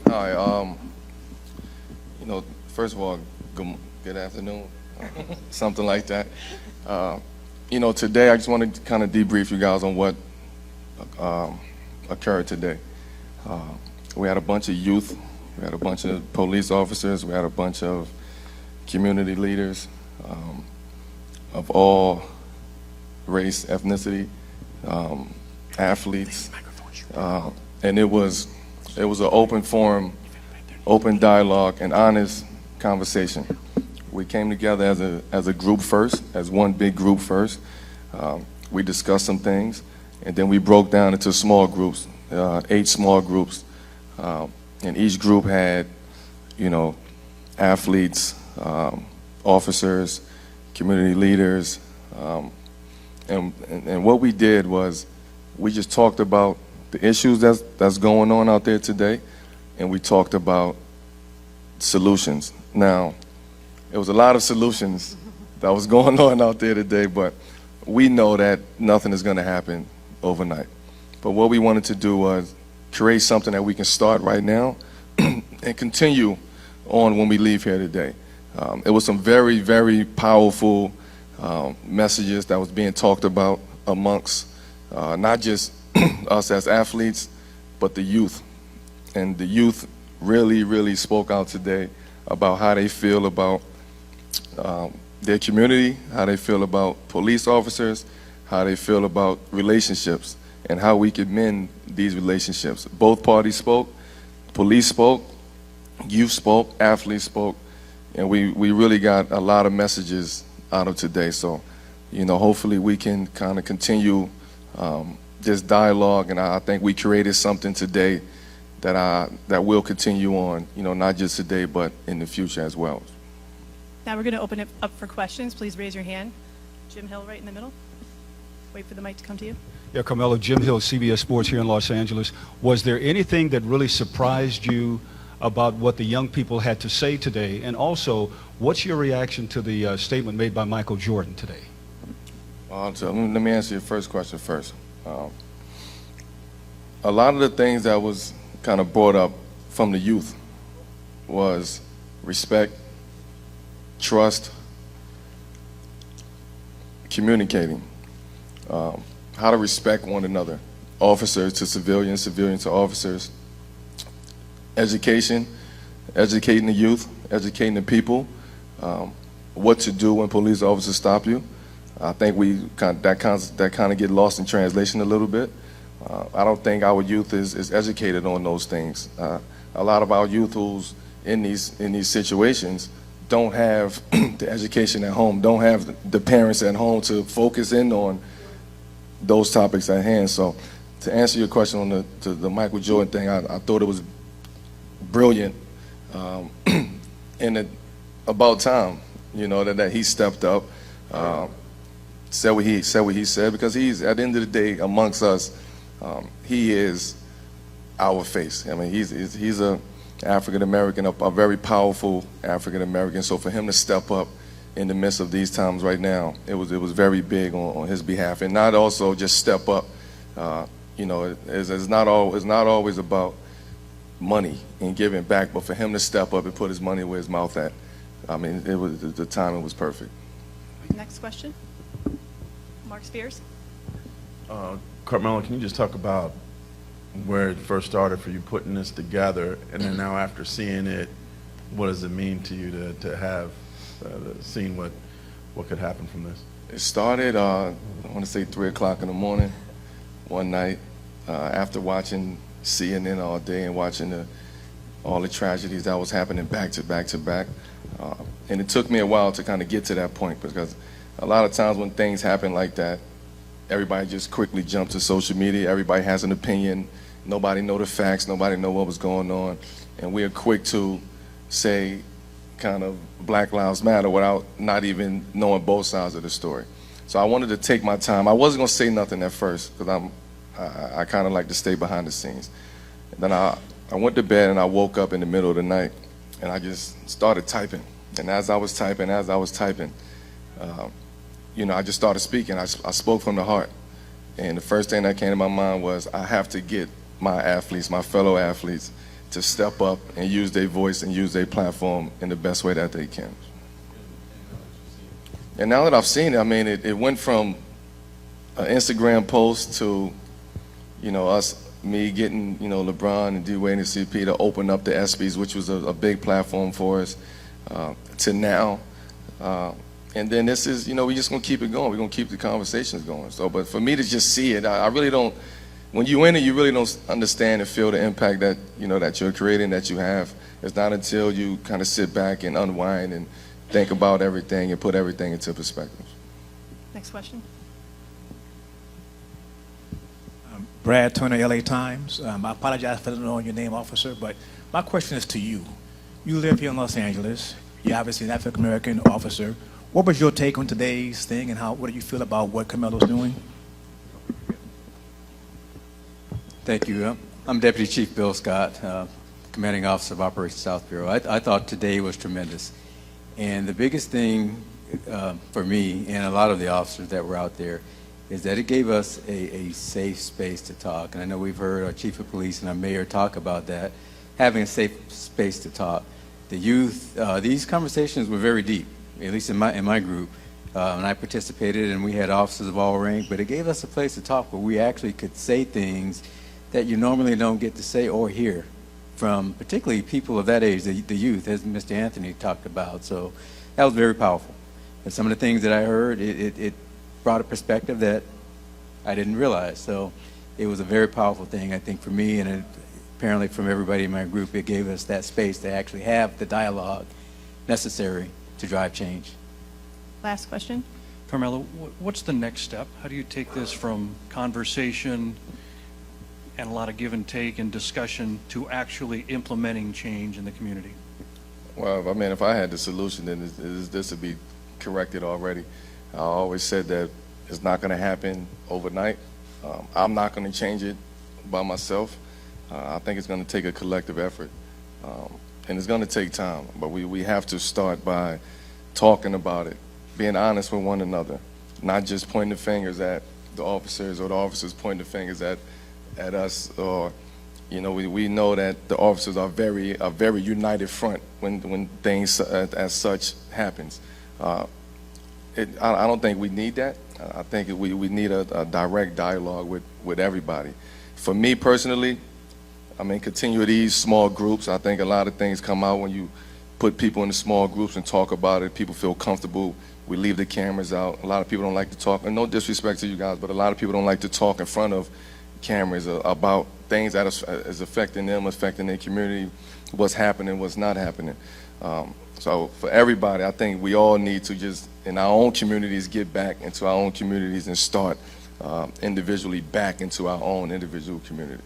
Hi. First of all, good afternoon, something like that. Uh, Today I just want to kind of debrief you guys on what occurred today. Uh, we had a bunch of youth, we had a bunch of police officers, we had a bunch of community leaders of all race, ethnicity, athletes, and it was an open forum, open dialogue, and honest conversation. We came together as a group first, as one big group first. We discussed some things, and then we broke down into small groups, 8 small groups, and each group had, athletes, officers, community leaders, and what we did was we just talked about the issues that's going on out there today, and we talked about solutions. Now, there was a lot of solutions that was going on out there today, but we know that nothing is going to happen overnight. But what we wanted to do was create something that we can start right now and continue on when we leave here today. It was some very, very powerful messages that was being talked about amongst not just us as athletes, but the youth. And the youth really, really spoke out today about how they feel about their community, how they feel about police officers, how they feel about relationships, and how we can mend these relationships. Both parties spoke, police spoke, youth spoke, athletes spoke, and we really got a lot of messages out of today. So, hopefully we can kind of continue this dialogue, and I think we created something today that will continue on, not just today, but in the future as well. Now we're going to open it up for questions. Please raise your hand. Jim Hill right in the middle. Wait for the mic to come to you. Yeah, Carmelo, Jim Hill, CBS Sports here in Los Angeles. Was there anything that really surprised you about what the young people had to say today? And also, what's your reaction to the statement made by Michael Jordan today? So let me answer your first question first. A lot of the things that was kind of brought up from the youth was respect, trust, communicating, how to respect one another, officers to civilians, civilians to officers, education, educating the youth, educating the people, what to do when police officers stop you. I think that kind of get lost in translation a little bit. I don't think our youth is educated on those things. A lot of our youth who's in these situations don't have the education at home, don't have the parents at home to focus in on those topics at hand. So to answer your question on the Michael Jordan thing, I thought it was brilliant, and about time, that he stepped up, said what he said, because he's, at the end of the day, amongst us, he is our face. I mean, he's a African American, a very powerful African American. So for him to step up in the midst of these times right now, it was very big on his behalf, and not also just step up. It's not always about money and giving back, but for him to step up and put his money where his mouth at, I mean, the timing was perfect. Next question. Mark Spears. Carmelo, can you just talk about where it first started for you putting this together, and then now after seeing it, what does it mean to you to have seen what could happen from this? It started, I want to say 3 o'clock in the morning, one night, after watching CNN all day and watching all the tragedies that was happening back to back to back. And it took me a while to kind of get to that point, because a lot of times when things happen like that, everybody just quickly jumps to social media. Everybody has an opinion. Nobody know the facts. Nobody know what was going on. And we are quick to say kind of Black Lives Matter without not even knowing both sides of the story. So I wanted to take my time. I wasn't going to say nothing at first, because I kind of like to stay behind the scenes. And then I went to bed, and I woke up in the middle of the night, and I just started typing. And as I was typing, I just started speaking. I spoke from the heart. And the first thing that came to my mind was, I have to get my athletes, my fellow athletes, to step up and use their voice and use their platform in the best way that they can. And now that I've seen it, I mean, it went from an Instagram post to, me getting, LeBron and D-Wade and CP to open up the ESPYs, which was a big platform for us, to now. And then this is, we're just going to keep it going. We're going to keep the conversations going. So, but for me to just see it, I really don't, when you're in it, you really don't understand and feel the impact that, that you're creating, that you have. It's not until you kind of sit back and unwind and think about everything and put everything into perspective. Next question. Brad Turner, LA Times. I apologize for not knowing your name, officer, but my question is to you. You live here in Los Angeles. You're obviously an African-American officer. What was your take on today's thing, and what do you feel about what Carmelo's doing? Thank you. I'm Deputy Chief Bill Scott, Commanding Officer of Operations South Bureau. I thought today was tremendous. And the biggest thing for me and a lot of the officers that were out there is that it gave us a safe space to talk. And I know we've heard our Chief of Police and our Mayor talk about that, having a safe space to talk. The youth, these conversations were very deep, at least in my group. And I participated, and we had officers of all rank, but it gave us a place to talk where we actually could say things that you normally don't get to say or hear from particularly people of that age, the youth, as Mr. Anthony talked about. So that was very powerful. And some of the things that I heard, it brought a perspective that I didn't realize. So it was a very powerful thing, I think, for me, and apparently from everybody in my group. It gave us that space to actually have the dialogue necessary to drive change. Last question. Carmelo, what's the next step? How do you take this from conversation and a lot of give and take and discussion to actually implementing change in the community? Well, I mean, if I had the solution, then this would be corrected already. I always said that it's not going to happen overnight. I'm not going to change it by myself. I think it's going to take a collective effort, and it's going to take time. But we have to start by talking about it, being honest with one another, not just pointing the fingers at the officers or the officers pointing the fingers at us. Or, we know that the officers are a very united front when things as such happens. I don't think we need that. I think we need a direct dialogue with everybody. For me personally, I mean, continue these small groups. I think a lot of things come out when you put people in the small groups and talk about it. People feel comfortable. We leave the cameras out. A lot of people don't like to talk, and no disrespect to you guys, but a lot of people don't like to talk in front of cameras about things that is affecting them, affecting their community, what's happening, what's not happening. So for everybody, I think we all need to just, in our own communities, get back into our own communities and start individually back into our own individual communities.